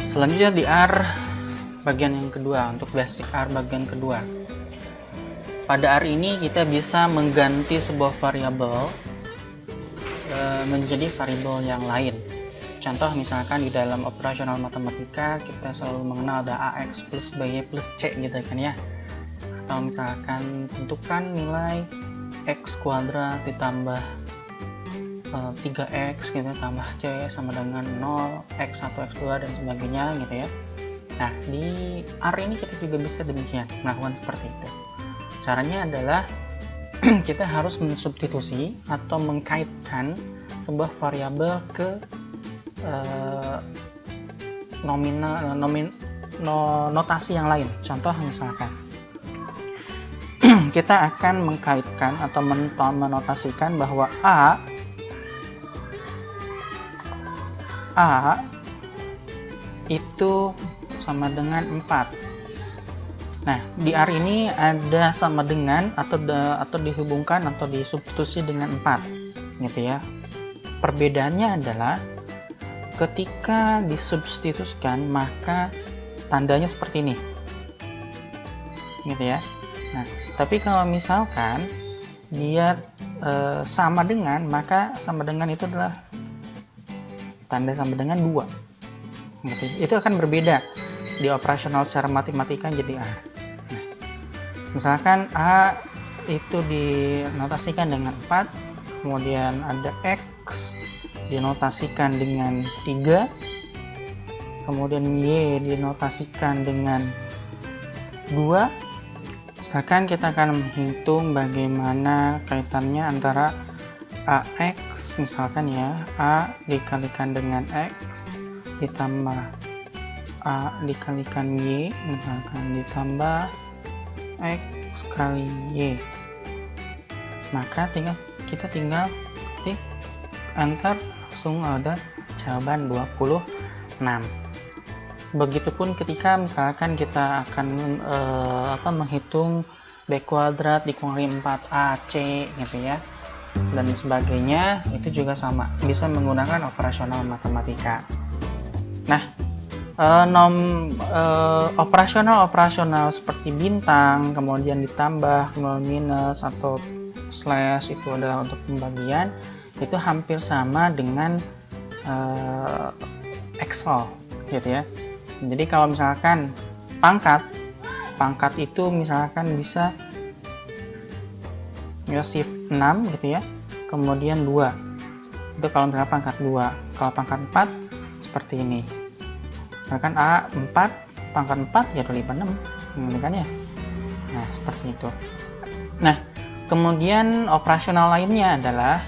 Selanjutnya di R bagian yang kedua, untuk basic R bagian kedua. Pada R ini kita bisa mengganti sebuah variabel menjadi variabel yang lain. Contoh misalkan di dalam operasional matematika kita selalu mengenal ada AX plus BY plus C gitu kan ya. Atau misalkan tentukan nilai X kuadrat ditambah 3X gitu tambah C sama dengan 0, X1, X2 dan sebagainya gitu ya. Nah, di R ini kita juga bisa demikian, melakukan seperti itu. Caranya adalah kita harus mensubstitusi atau mengkaitkan sebuah variabel ke notasi yang lain. Contoh misalkan kita akan mengkaitkan atau menotasikan bahwa A itu sama dengan 4. Nah, di R ini ada sama dengan atau dihubungkan atau disubstitusi dengan 4 gitu ya. Perbedaannya adalah ketika disubstitusikan maka tandanya seperti ini gitu ya. Nah, tapi kalau misalkan dia sama dengan, maka sama dengan itu adalah tanda sama dengan 2 gitu. Itu akan berbeda di operasional secara matematika jadi A. Nah, misalkan A itu dinotasikan dengan 4, kemudian ada X dinotasikan dengan 3, kemudian Y dinotasikan dengan 2. Misalkan kita akan menghitung bagaimana kaitannya antara AX, misalkan ya, A dikalikan dengan X ditambah A dikalikan Y, misalkan ditambah X kali Y. Maka kita tinggal ketik enter, langsung ada jawaban 26. Begitupun ketika misalkan kita akan menghitung B kuadrat dikurangi 4AC gitu ya, dan sebagainya, itu juga sama, bisa menggunakan operasional matematika. Nah, operasional seperti bintang, kemudian ditambah, kemudian minus atau slash itu adalah untuk pembagian, itu hampir sama dengan Excel gitu ya. Jadi kalau misalkan pangkat itu misalkan bisa shift 6 gitu ya, kemudian 2 itu kalau misalkan pangkat 2. Kalau pangkat 4 seperti ini, misalkan A4 pangkat 4 ya 56 gitu kan ya. Nah, seperti itu. Nah, kemudian operasional lainnya adalah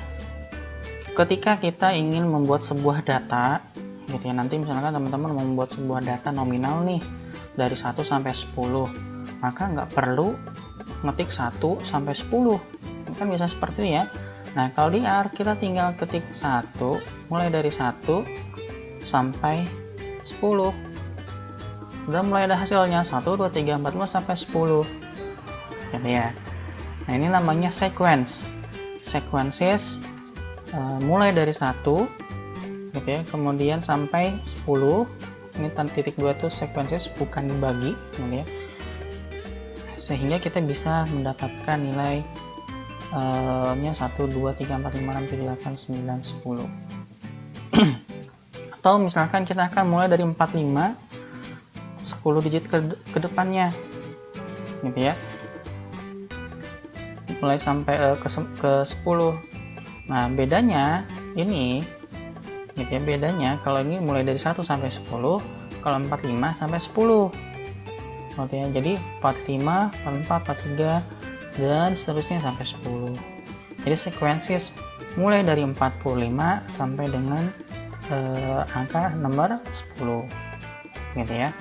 ketika kita ingin membuat sebuah data gitu ya. Nanti misalkan teman-teman mau membuat sebuah data nominal nih dari 1 sampai 10, maka nggak perlu ngetik 1 sampai 10, kan bisa seperti ini ya. Nah, kalau di R kita tinggal ketik 1 mulai dari 1 sampai 10. Udah mulai ada hasilnya 1, 2, 3, 4, 5 sampai 10 gitu ya. Nah, ini namanya sequences mulai dari 1 gitu ya, kemudian sampai 10. Ini titik 2 itu sequences, bukan dibagi gitu ya. Sehingga kita bisa mendapatkan nilai nya 1, 2, 3, 4, 5, 6, 7, 8, 9, 10. Atau misalkan kita akan mulai dari 45, 10 digit ke depannya gitu ya, mulai sampai ke 10. Nah, bedanya ini gitu ya, bedanya kalau ini mulai dari 1 sampai 10, kalau 45 sampai 10 gitu ya. Jadi 45, 44, 43 dan seterusnya sampai 10. Jadi sequences mulai dari 45 sampai dengan angka nomor 10 gitu ya.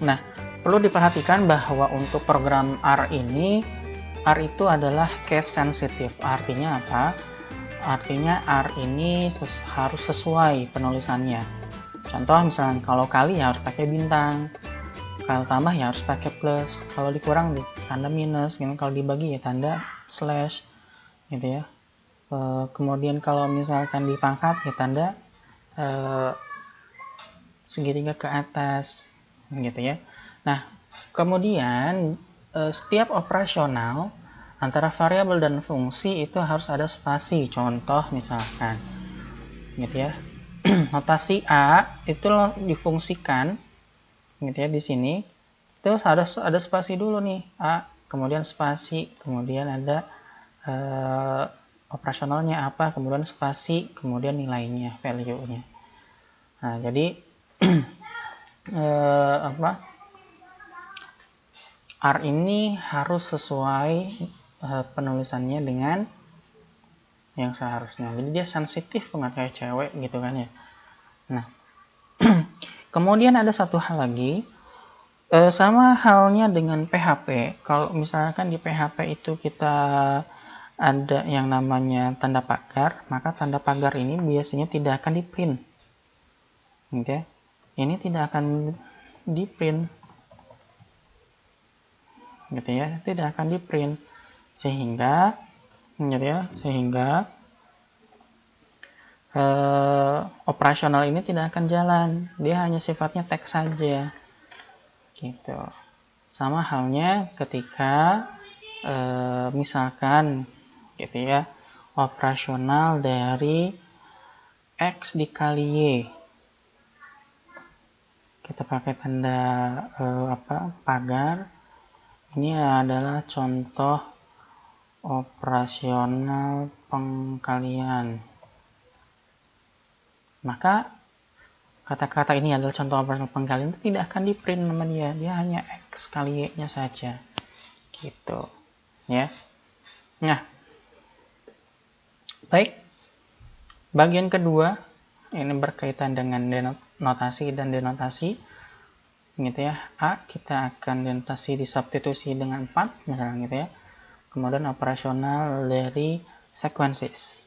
Nah, perlu diperhatikan bahwa untuk program R ini, R itu adalah case sensitive. Artinya apa? Artinya R ini harus sesuai penulisannya. Contoh misalnya kalau kali ya harus pakai bintang, kalau tambah ya harus pakai plus, kalau dikurang tanda minus, kalau dibagi ya tanda slash gitu ya. Kemudian kalau misalkan dipangkat ya tanda segitiga ke atas, gitu ya. Nah, kemudian setiap operasional antara variabel dan fungsi itu harus ada spasi. Contoh misalkan, gitu ya. Notasi A itu difungsikan, gitu ya, di sini. Terus ada spasi dulu nih, A, kemudian spasi, kemudian ada operasionalnya apa, kemudian spasi, kemudian nilainya, value-nya. Nah, jadi R ini harus sesuai penulisannya dengan yang seharusnya. Jadi dia sensitif banget kayak cewek gitu kan ya. Nah, kemudian ada satu hal lagi, sama halnya dengan PHP. Kalau misalkan di PHP itu kita ada yang namanya tanda pagar, maka tanda pagar ini biasanya tidak akan di print. Oke, ini tidak akan di print, gitu ya, tidak akan di print, sehingga, gitu ya, sehingga operasional ini tidak akan jalan, dia hanya sifatnya teks saja, gitu. Sama halnya ketika misalkan, gitu ya, operasional dari X dikali Y, kita pakai tanda pagar. Ini adalah contoh operasional pengkalian. Maka kata-kata ini adalah contoh operasional pengkalian itu tidak akan di print sama dia hanya X kali Y nya saja, gitu ya. Nah, baik, bagian kedua ini berkaitan dengan notasi dan denotasi, gitu ya. A kita akan denotasi disubstitusi dengan 4 misalnya, gitu ya. Kemudian operasional dari sequences,